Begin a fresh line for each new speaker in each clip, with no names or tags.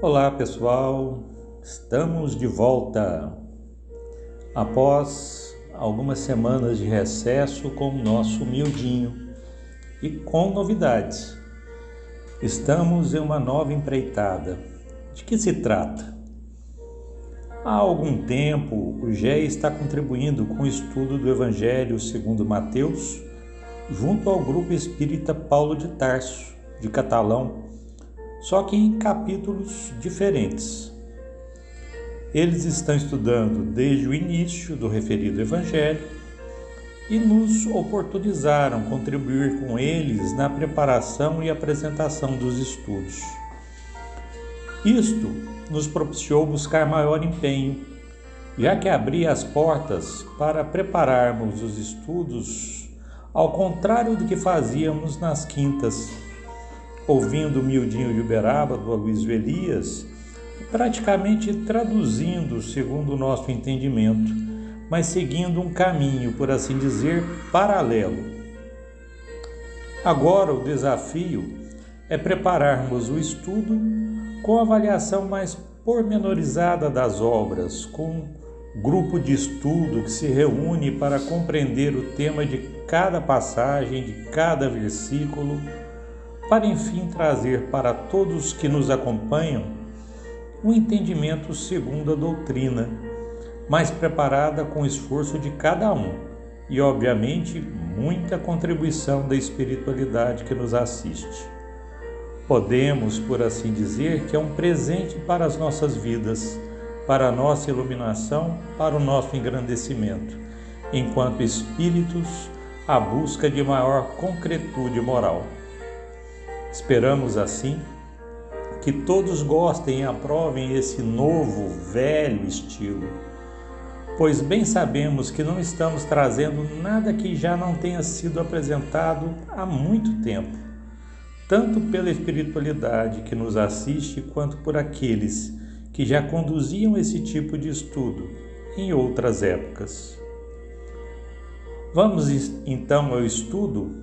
Olá pessoal, estamos de volta após algumas semanas de recesso com o nosso miudinho e com novidades. Estamos em uma nova empreitada. De que se trata? Há algum tempo o GE está contribuindo com o estudo do Evangelho segundo Mateus junto ao Grupo Espírita Paulo de Tarso, de Catalão, só que em capítulos diferentes. Eles estão estudando desde o início do referido Evangelho e nos oportunizaram contribuir com eles na preparação e apresentação dos estudos. Isto nos propiciou buscar maior empenho, já que abria as portas para prepararmos os estudos ao contrário do que fazíamos nas quintas, ouvindo o miudinho de Uberaba, do Aloysio Elias, praticamente traduzindo segundo o nosso entendimento, mas seguindo um caminho, por assim dizer, paralelo. Agora o desafio é prepararmos o estudo com avaliação mais pormenorizada das obras, com um grupo de estudo que se reúne para compreender o tema de cada passagem, de cada versículo, para enfim trazer para todos que nos acompanham um entendimento segundo a doutrina, mais preparada com o esforço de cada um e, obviamente, muita contribuição da espiritualidade que nos assiste. Podemos, por assim dizer, que é um presente para as nossas vidas, para a nossa iluminação, para o nosso engrandecimento, enquanto espíritos à busca de maior concretude moral. Esperamos, assim, que todos gostem e aprovem esse novo, velho estilo, pois bem sabemos que não estamos trazendo nada que já não tenha sido apresentado há muito tempo, tanto pela espiritualidade que nos assiste, quanto por aqueles que já conduziam esse tipo de estudo em outras épocas. Vamos então ao estudo,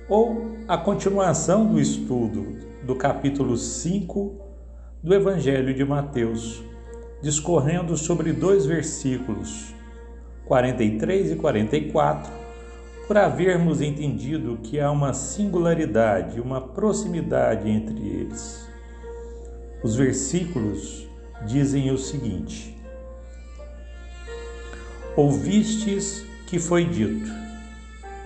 ou a continuação do estudo do capítulo 5 do Evangelho de Mateus, discorrendo sobre 2 versículos, 43 e 44, por havermos entendido que há uma singularidade, uma proximidade entre eles. Os versículos dizem o seguinte: Ouvistes que foi dito: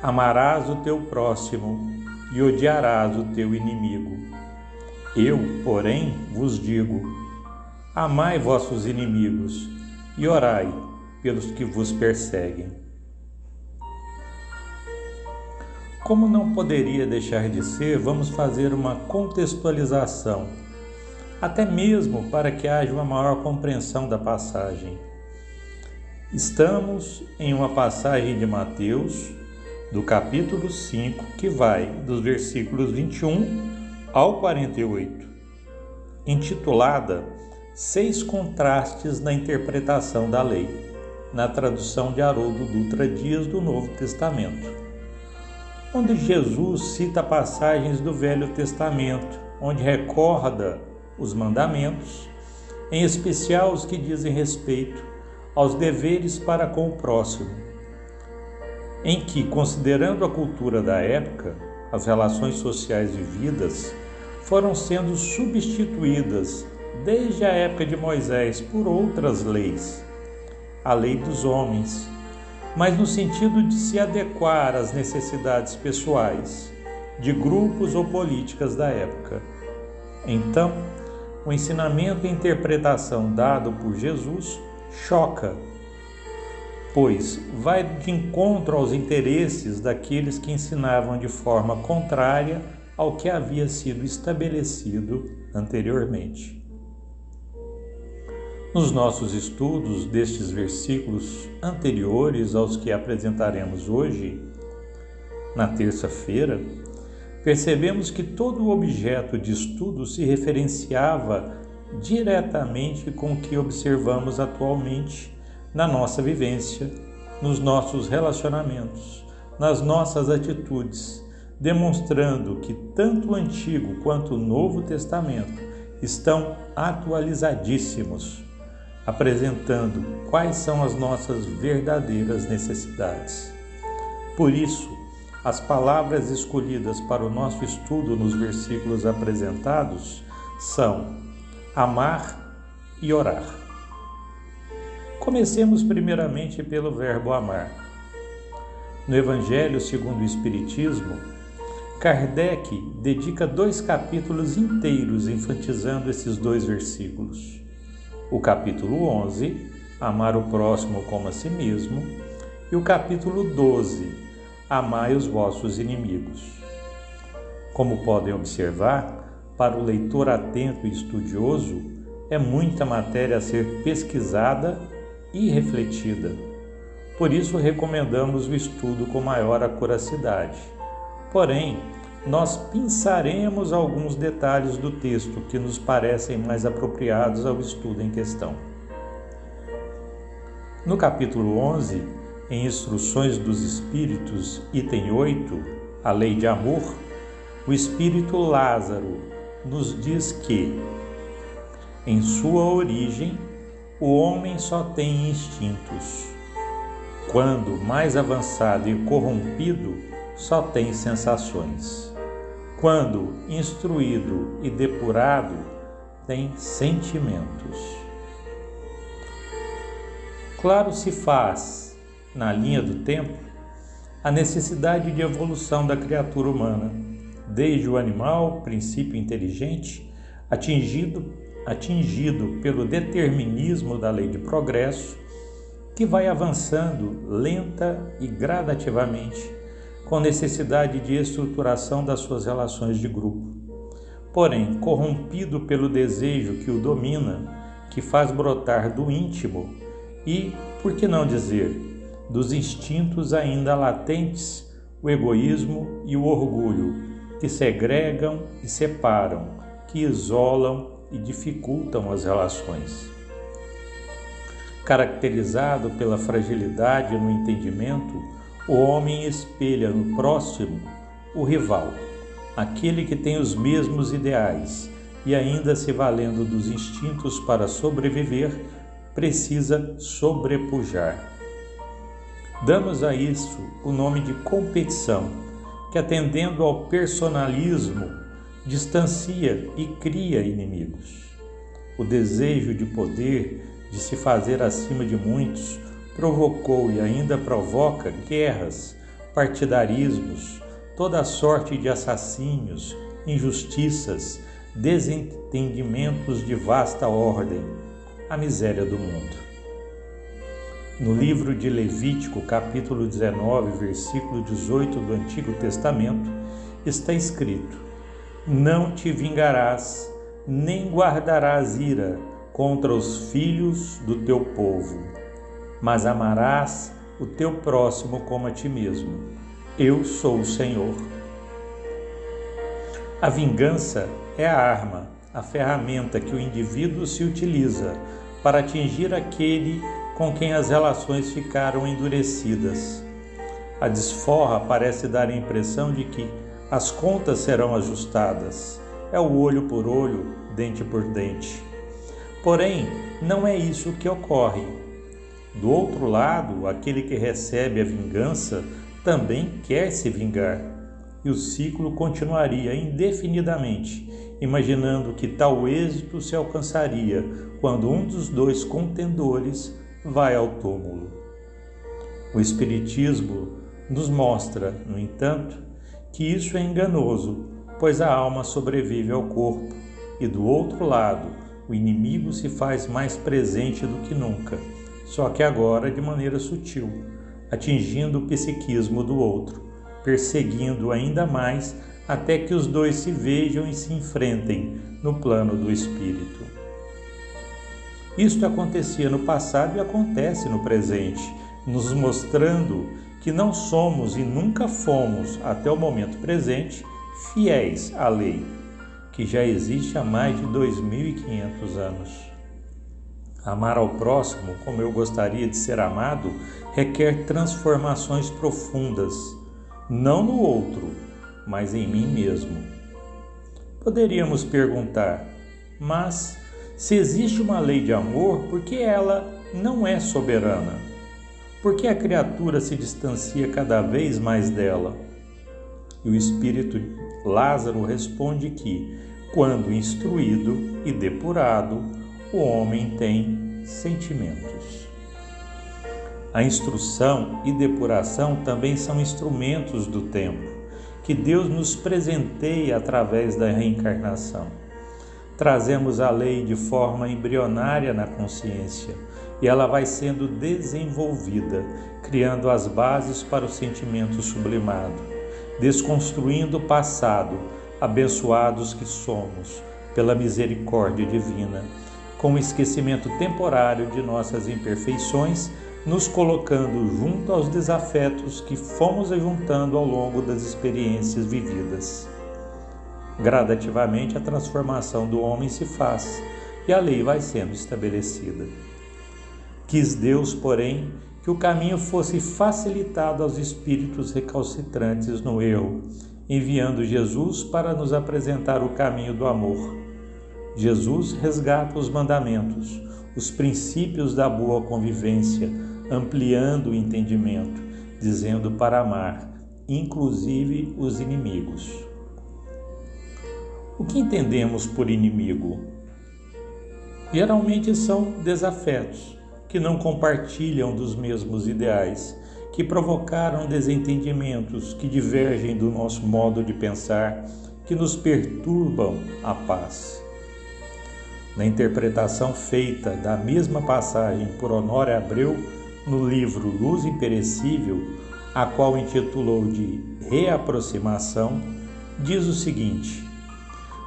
amarás o teu próximo e odiarás o teu inimigo. Eu, porém, vos digo: amai vossos inimigos e orai pelos que vos perseguem. Como não poderia deixar de ser, vamos fazer uma contextualização, até mesmo para que haja uma maior compreensão da passagem. Estamos em uma passagem de Mateus, do capítulo 5, que vai dos versículos 21 ao 48, intitulada 6 contrastes na interpretação da lei, na tradução de Haroldo Dutra Dias do Novo Testamento, onde Jesus cita passagens do Velho Testamento, onde recorda os mandamentos, em especial os que dizem respeito aos deveres para com o próximo, em que, considerando a cultura da época, as relações sociais vividas foram sendo substituídas desde a época de Moisés por outras leis, a lei dos homens, mas no sentido de se adequar às necessidades pessoais, de grupos ou políticas da época. Então, o ensinamento e interpretação dado por Jesus choca, pois vai de encontro aos interesses daqueles que ensinavam de forma contrária ao que havia sido estabelecido anteriormente. Nos nossos estudos destes versículos anteriores aos que apresentaremos hoje, na terça-feira, percebemos que todo o objeto de estudo se referenciava diretamente com o que observamos atualmente na nossa vivência, nos nossos relacionamentos, nas nossas atitudes, demonstrando que tanto o Antigo quanto o Novo Testamento estão atualizadíssimos, apresentando quais são as nossas verdadeiras necessidades. Por isso, as palavras escolhidas para o nosso estudo nos versículos apresentados são amar e orar. Comecemos primeiramente pelo verbo amar. No Evangelho segundo o Espiritismo, Kardec dedica 2 capítulos inteiros enfatizando esses 2 versículos. O capítulo 11, amar o próximo como a si mesmo, e o capítulo 12, amai os vossos inimigos. Como podem observar, para o leitor atento e estudioso, é muita matéria a ser pesquisada e refletida. Por isso, recomendamos o estudo com maior acuracidade. Porém, nós pensaremos alguns detalhes do texto que nos parecem mais apropriados ao estudo em questão. No capítulo 11, em Instruções dos Espíritos, item 8, a lei de amor, o espírito Lázaro nos diz que, em sua origem, o homem só tem instintos. Quando mais avançado e corrompido, só tem sensações. Quando instruído e depurado, tem sentimentos. Claro se faz, na linha do tempo, a necessidade de evolução da criatura humana, desde o animal, princípio inteligente, atingido pelo determinismo da lei de progresso, que vai avançando lenta e gradativamente, com necessidade de estruturação das suas relações de grupo. Porém, corrompido pelo desejo que o domina, que faz brotar do íntimo e, por que não dizer, dos instintos ainda latentes, o egoísmo e o orgulho, que segregam e separam, que isolam e dificultam as relações. Caracterizado pela fragilidade no entendimento, o homem espelha no próximo o rival, aquele que tem os mesmos ideais e, ainda se valendo dos instintos para sobreviver, precisa sobrepujar. Damos a isso o nome de competição, que, atendendo ao personalismo, distancia e cria inimigos. O desejo de poder, de se fazer acima de muitos, provocou e ainda provoca guerras, partidarismos, toda sorte de assassínios, injustiças, desentendimentos de vasta ordem, a miséria do mundo. No livro de Levítico, capítulo 19, versículo 18 do Antigo Testamento, está escrito: não te vingarás, nem guardarás ira contra os filhos do teu povo, mas amarás o teu próximo como a ti mesmo. Eu sou o Senhor. A vingança é a arma, a ferramenta que o indivíduo se utiliza para atingir aquele com quem as relações ficaram endurecidas. A desforra parece dar a impressão de que as contas serão ajustadas. É o olho por olho, dente por dente. Porém, não é isso que ocorre. Do outro lado, aquele que recebe a vingança também quer se vingar, e o ciclo continuaria indefinidamente, imaginando que tal êxito se alcançaria quando um dos dois contendores vai ao túmulo. O Espiritismo nos mostra, no entanto, que isso é enganoso, pois a alma sobrevive ao corpo, e do outro lado, o inimigo se faz mais presente do que nunca, só que agora de maneira sutil, atingindo o psiquismo do outro, perseguindo ainda mais até que os dois se vejam e se enfrentem no plano do espírito. Isto acontecia no passado e acontece no presente, nos mostrando que não somos e nunca fomos, até o momento presente, fiéis à lei, que já existe há mais de 2.500 anos. Amar ao próximo como eu gostaria de ser amado requer transformações profundas, não no outro, mas em mim mesmo. Poderíamos perguntar: Mas, se existe uma lei de amor, por que ela não é soberana? Por que a criatura se distancia cada vez mais dela? E o espírito Lázaro responde que, quando instruído e depurado, o homem tem sentimentos. A instrução e depuração também são instrumentos do tempo, que Deus nos presenteia através da reencarnação. Trazemos a lei de forma embrionária na consciência e ela vai sendo desenvolvida, criando as bases para o sentimento sublimado, desconstruindo o passado, abençoados que somos pela misericórdia divina, com o esquecimento temporário de nossas imperfeições, nos colocando junto aos desafetos que fomos ajuntando ao longo das experiências vividas. Gradativamente a transformação do homem se faz e a lei vai sendo estabelecida. Quis Deus, porém, que o caminho fosse facilitado aos espíritos recalcitrantes no erro, enviando Jesus para nos apresentar o caminho do amor. Jesus resgata os mandamentos, os princípios da boa convivência, ampliando o entendimento, dizendo para amar, inclusive os inimigos. O que entendemos por inimigo? Geralmente são desafetos, que não compartilham dos mesmos ideais, que provocaram desentendimentos, que divergem do nosso modo de pensar, que nos perturbam a paz. Na interpretação feita da mesma passagem por Honório Abreu, no livro Luz Imperecível, a qual intitulou de Reaproximação, diz o seguinte: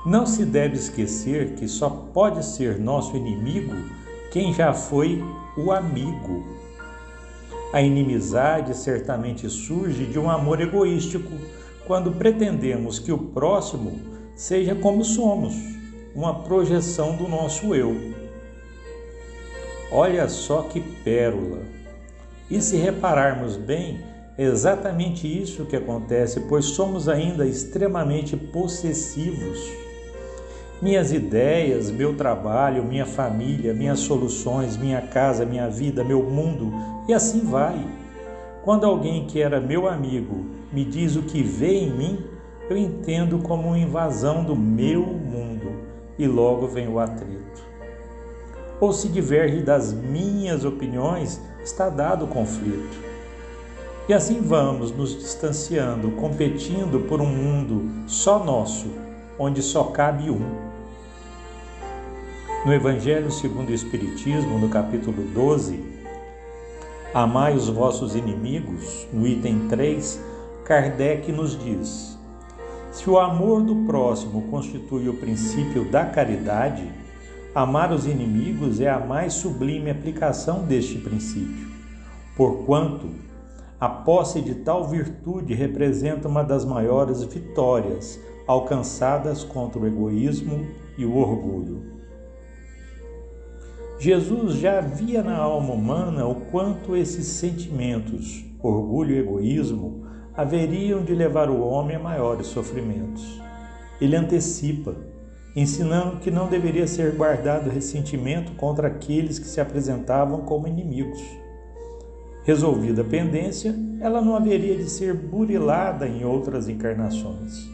não se deve esquecer que só pode ser nosso inimigo quem já foi o amigo. A inimizade certamente surge de um amor egoístico, quando pretendemos que o próximo seja como somos, uma projeção do nosso eu. Olha só que pérola! E se repararmos bem, é exatamente isso que acontece, pois somos ainda extremamente possessivos. Minhas ideias, meu trabalho, minha família, minhas soluções, minha casa, minha vida, meu mundo, e assim vai. Quando alguém que era meu amigo me diz o que vê em mim, eu entendo como uma invasão do meu mundo e logo vem o atrito. Ou se diverge das minhas opiniões, está dado o conflito. E assim vamos nos distanciando, competindo por um mundo só nosso, onde só cabe um. No Evangelho segundo o Espiritismo, no capítulo 12, Amai os vossos inimigos, no item 3, Kardec nos diz: se o amor do próximo constitui o princípio da caridade, amar os inimigos é a mais sublime aplicação deste princípio, porquanto a posse de tal virtude representa uma das maiores vitórias alcançadas contra o egoísmo e o orgulho. Jesus já via na alma humana o quanto esses sentimentos, orgulho e egoísmo, haveriam de levar o homem a maiores sofrimentos. Ele antecipa, ensinando que não deveria ser guardado ressentimento contra aqueles que se apresentavam como inimigos. Resolvida a pendência, ela não haveria de ser burilada em outras encarnações.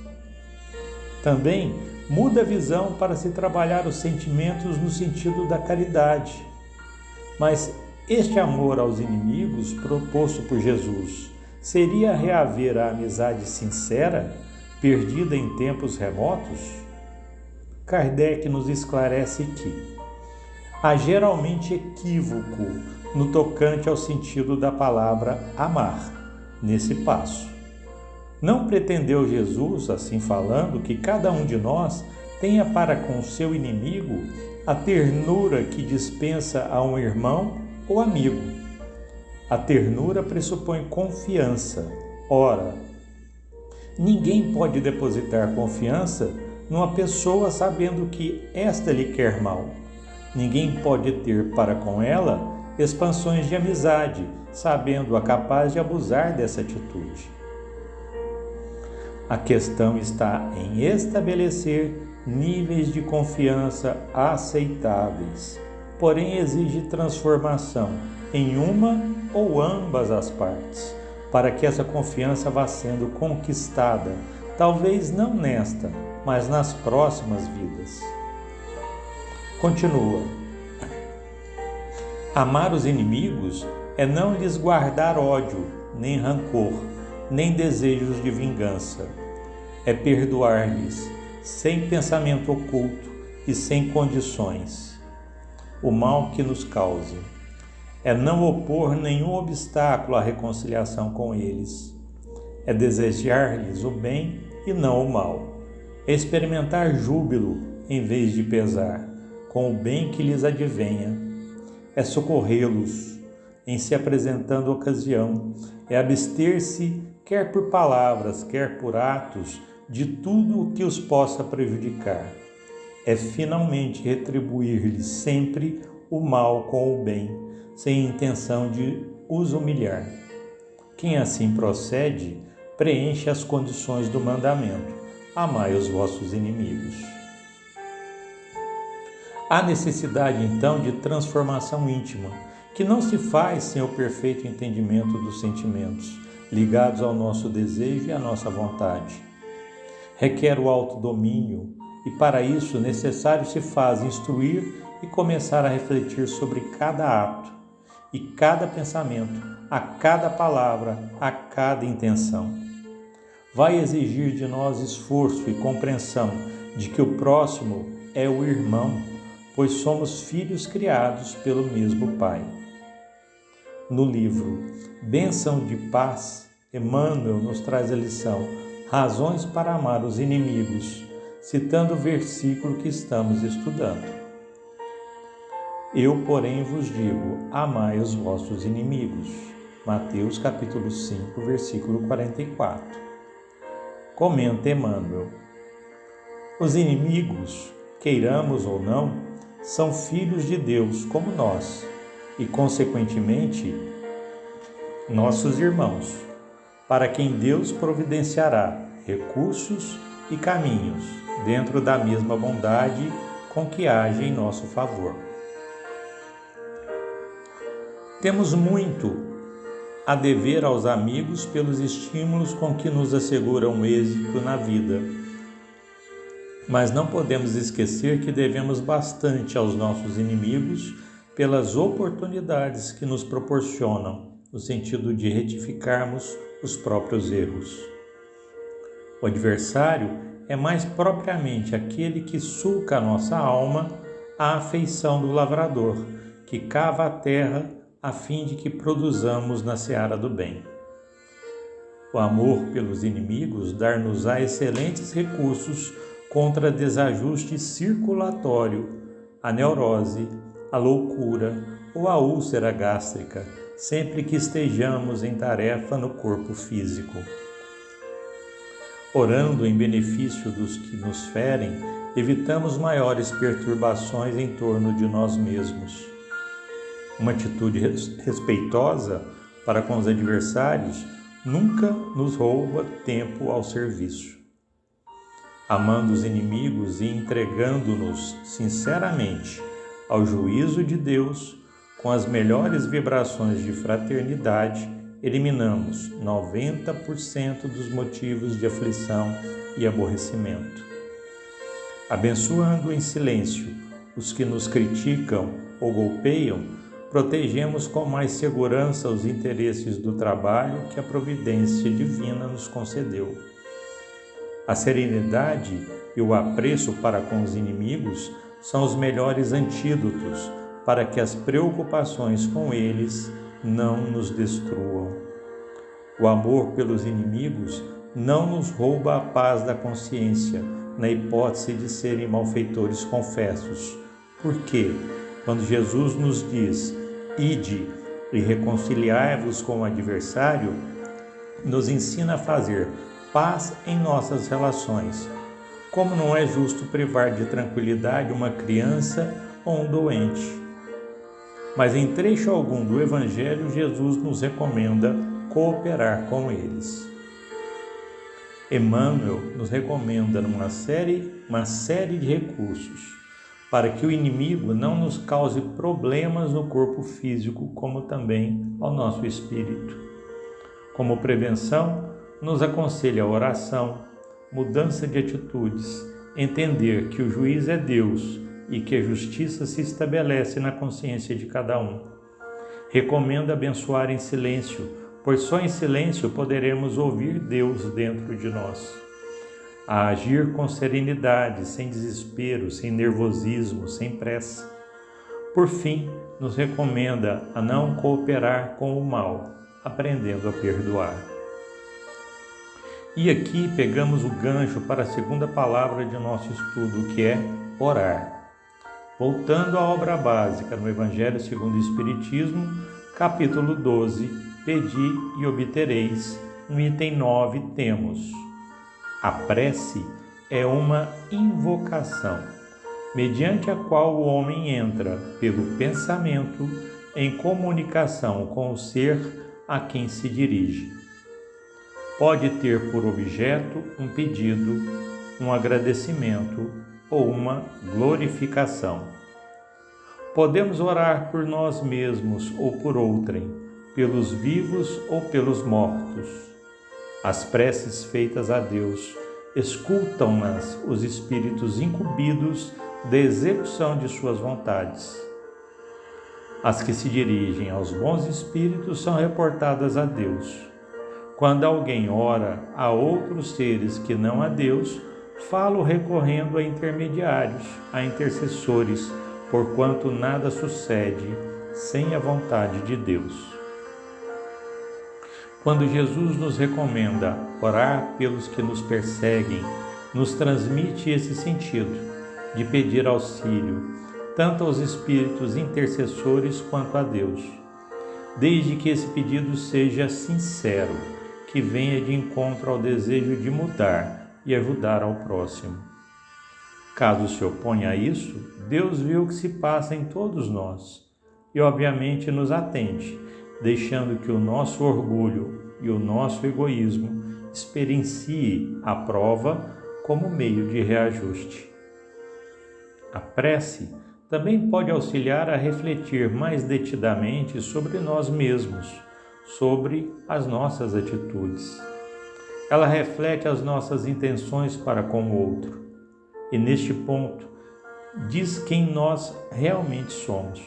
Também muda a visão para se trabalhar os sentimentos no sentido da caridade. Mas este amor aos inimigos proposto por Jesus seria reaver a amizade sincera, perdida em tempos remotos? Kardec nos esclarece que há geralmente equívoco no tocante ao sentido da palavra amar, nesse passo. Não pretendeu Jesus, assim falando, que cada um de nós tenha para com seu inimigo a ternura que dispensa a um irmão ou amigo. A ternura pressupõe confiança. Ora, ninguém pode depositar confiança numa pessoa sabendo que esta lhe quer mal. Ninguém pode ter para com ela expansões de amizade, sabendo-a capaz de abusar dessa atitude. A questão está em estabelecer níveis de confiança aceitáveis, porém exige transformação em uma ou ambas as partes, para que essa confiança vá sendo conquistada, talvez não nesta, mas nas próximas vidas. Continua. Amar os inimigos é não lhes guardar ódio, nem rancor, nem desejos de vingança. É perdoar-lhes, sem pensamento oculto e sem condições, o mal que nos cause. É não opor nenhum obstáculo à reconciliação com eles. É desejar-lhes o bem e não o mal. É experimentar júbilo em vez de pesar, com o bem que lhes advenha. É socorrê-los em se apresentando ocasião. É abster-se, quer por palavras, quer por atos, de tudo o que os possa prejudicar. É finalmente retribuir-lhes sempre o mal com o bem, sem intenção de os humilhar. Quem assim procede, preenche as condições do mandamento: amai os vossos inimigos. Há necessidade, então, de transformação íntima, que não se faz sem o perfeito entendimento dos sentimentos, ligados ao nosso desejo e à nossa vontade. Requer o autodomínio, e para isso necessário se faz instruir e começar a refletir sobre cada ato e cada pensamento, a cada palavra, a cada intenção. Vai exigir de nós esforço e compreensão de que o próximo é o irmão, pois somos filhos criados pelo mesmo Pai. No livro Bênção de Paz, Emmanuel nos traz a lição Razões para amar os inimigos, citando o versículo que estamos estudando. Eu, porém, vos digo, amai os vossos inimigos. Mateus capítulo 5, versículo 44. Comenta Emmanuel. Os inimigos, queiramos ou não, são filhos de Deus como nós e, consequentemente, nossos irmãos, para quem Deus providenciará recursos e caminhos dentro da mesma bondade com que age em nosso favor. Temos muito a dever aos amigos pelos estímulos com que nos asseguram êxito na vida. Mas não podemos esquecer que devemos bastante aos nossos inimigos pelas oportunidades que nos proporcionam, no sentido de retificarmos os próprios erros. O adversário é mais propriamente aquele que sulca a nossa alma à afeição do lavrador, que cava a terra a fim de que produzamos na seara do bem. O amor pelos inimigos dar-nos-á excelentes recursos contra desajuste circulatório, a neurose, a loucura ou a úlcera gástrica, sempre que estejamos em tarefa no corpo físico. Orando em benefício dos que nos ferem, evitamos maiores perturbações em torno de nós mesmos. Uma atitude respeitosa para com os adversários nunca nos rouba tempo ao serviço. Amando os inimigos e entregando-nos sinceramente ao juízo de Deus, com as melhores vibrações de fraternidade, eliminamos 90% dos motivos de aflição e aborrecimento. Abençoando em silêncio os que nos criticam ou golpeiam, protegemos com mais segurança os interesses do trabalho que a providência divina nos concedeu. A serenidade e o apreço para com os inimigos são os melhores antídotos para que as preocupações com eles não nos destruam. O amor pelos inimigos não nos rouba a paz da consciência, na hipótese de serem malfeitores confessos, porque, quando Jesus nos diz: ide e reconciliai-vos com o adversário, nos ensina a fazer paz em nossas relações. Como não é justo privar de tranquilidade uma criança ou um doente. Mas em trecho algum do Evangelho, Jesus nos recomenda cooperar com eles. Emmanuel nos recomenda uma série de recursos para que o inimigo não nos cause problemas no corpo físico, como também ao nosso espírito. Como prevenção, nos aconselha a oração, mudança de atitudes, entender que o juiz é Deus e que a justiça se estabelece na consciência de cada um. Recomenda abençoar em silêncio, pois só em silêncio poderemos ouvir Deus dentro de nós. A agir com serenidade, sem desespero, sem nervosismo, sem pressa. Por fim, nos recomenda a não cooperar com o mal, aprendendo a perdoar. E aqui pegamos o gancho para a segunda palavra de nosso estudo, que é orar. Voltando à obra básica no Evangelho segundo o Espiritismo, capítulo 12, Pedi e obtereis, no item 9 temos: a prece é uma invocação, mediante a qual o homem entra, pelo pensamento, em comunicação com o ser a quem se dirige. Pode ter por objeto um pedido, um agradecimento ou uma glorificação. Podemos orar por nós mesmos ou por outrem, pelos vivos ou pelos mortos. As preces feitas a Deus escutam-nas os espíritos incumbidos da execução de suas vontades. As que se dirigem aos bons espíritos são reportadas a Deus. Quando alguém ora a outros seres que não a Deus, falo recorrendo a intermediários, a intercessores, porquanto nada sucede sem a vontade de Deus. Quando Jesus nos recomenda orar pelos que nos perseguem, nos transmite esse sentido de pedir auxílio, tanto aos espíritos intercessores quanto a Deus, desde que esse pedido seja sincero, que venha de encontro ao desejo de mudar e ajudar ao próximo. Caso se oponha a isso, Deus vê o que se passa em todos nós e obviamente nos atende, deixando que o nosso orgulho e o nosso egoísmo experiencie a prova como meio de reajuste. A prece também pode auxiliar a refletir mais detidamente sobre nós mesmos, sobre as nossas atitudes. Ela reflete as nossas intenções para com o outro e, neste ponto, diz quem nós realmente somos.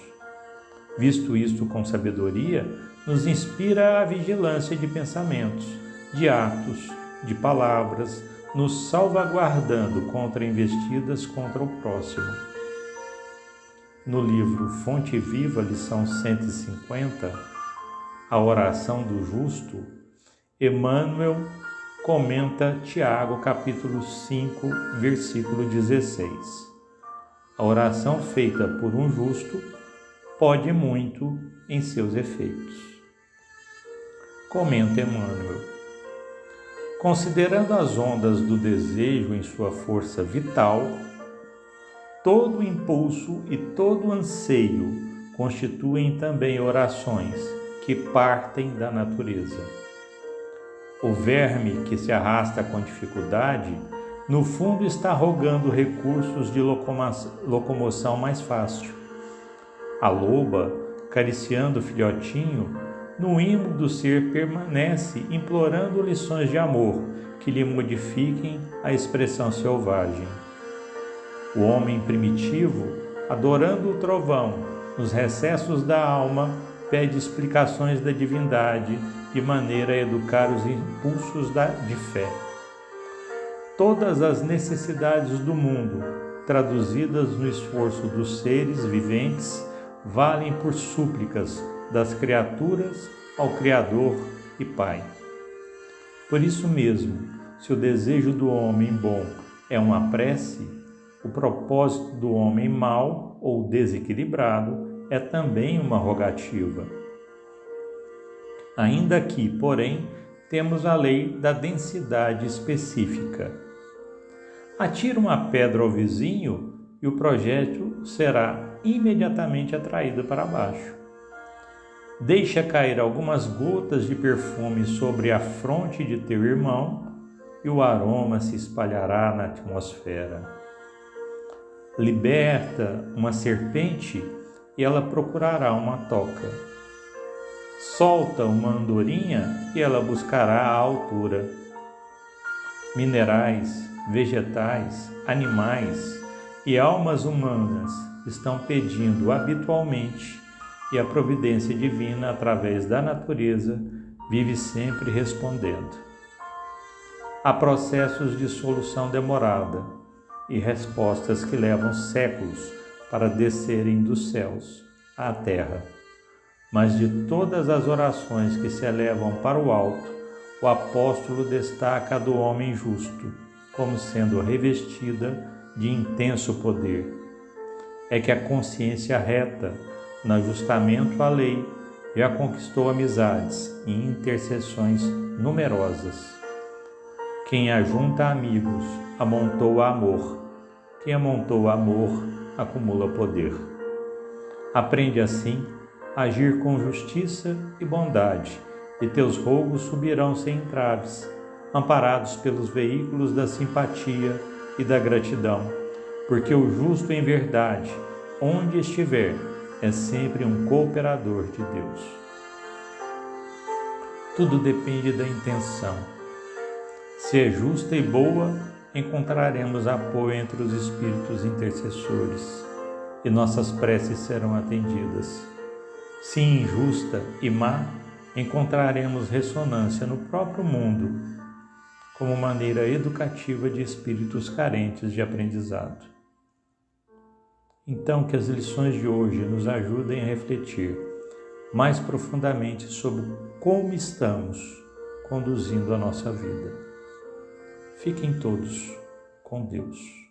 Visto isto com sabedoria, nos inspira a vigilância de pensamentos, de atos, de palavras, nos salvaguardando contra investidas contra o próximo. No livro Fonte Viva, lição 150, A Oração do Justo, Emmanuel comenta Tiago, capítulo 5, versículo 16. A oração feita por um justo pode muito em seus efeitos. Comenta Emmanuel: considerando as ondas do desejo em sua força vital, todo impulso e todo anseio constituem também orações que partem da natureza. O verme que se arrasta com dificuldade, no fundo está rogando recursos de locomoção mais fácil. A loba, cariciando o filhotinho, no imo do ser permanece implorando lições de amor que lhe modifiquem a expressão selvagem. O homem primitivo, adorando o trovão, nos recessos da alma, pede explicações da divindade de maneira a educar os impulsos de fé. Todas as necessidades do mundo, traduzidas no esforço dos seres viventes, valem por súplicas das criaturas ao Criador e Pai. Por isso mesmo, se o desejo do homem bom é uma prece, o propósito do homem mau ou desequilibrado é também uma rogativa. Ainda aqui, porém, temos a lei da densidade específica. Atira uma pedra ao vizinho e o projétil será imediatamente atraído para baixo. Deixa cair algumas gotas de perfume sobre a fronte de teu irmão e o aroma se espalhará na atmosfera. Liberta uma serpente e ela procurará uma toca. Solta uma andorinha e ela buscará a altura. Minerais, vegetais, animais e almas humanas estão pedindo habitualmente e a providência divina, através da natureza, vive sempre respondendo. Há processos de solução demorada e respostas que levam séculos para descerem dos céus à terra. Mas de todas as orações que se elevam para o alto, o apóstolo destaca a do homem justo, como sendo revestida de intenso poder. É que a consciência reta, no ajustamento à lei, já conquistou amizades e intercessões numerosas. Quem ajunta amigos, amontoa amor. Quem amontoa amor, acumula poder. Aprende assim a agir com justiça e bondade, e teus rogos subirão sem entraves, amparados pelos veículos da simpatia e da gratidão, porque o justo em verdade, onde estiver, é sempre um cooperador de Deus. Tudo depende da intenção. Se é justa e boa, encontraremos apoio entre os espíritos intercessores e nossas preces serão atendidas. Se injusta e má, encontraremos ressonância no próprio mundo, como maneira educativa de espíritos carentes de aprendizado. Então, que as lições de hoje nos ajudem a refletir mais profundamente sobre como estamos conduzindo a nossa vida. Fiquem todos com Deus.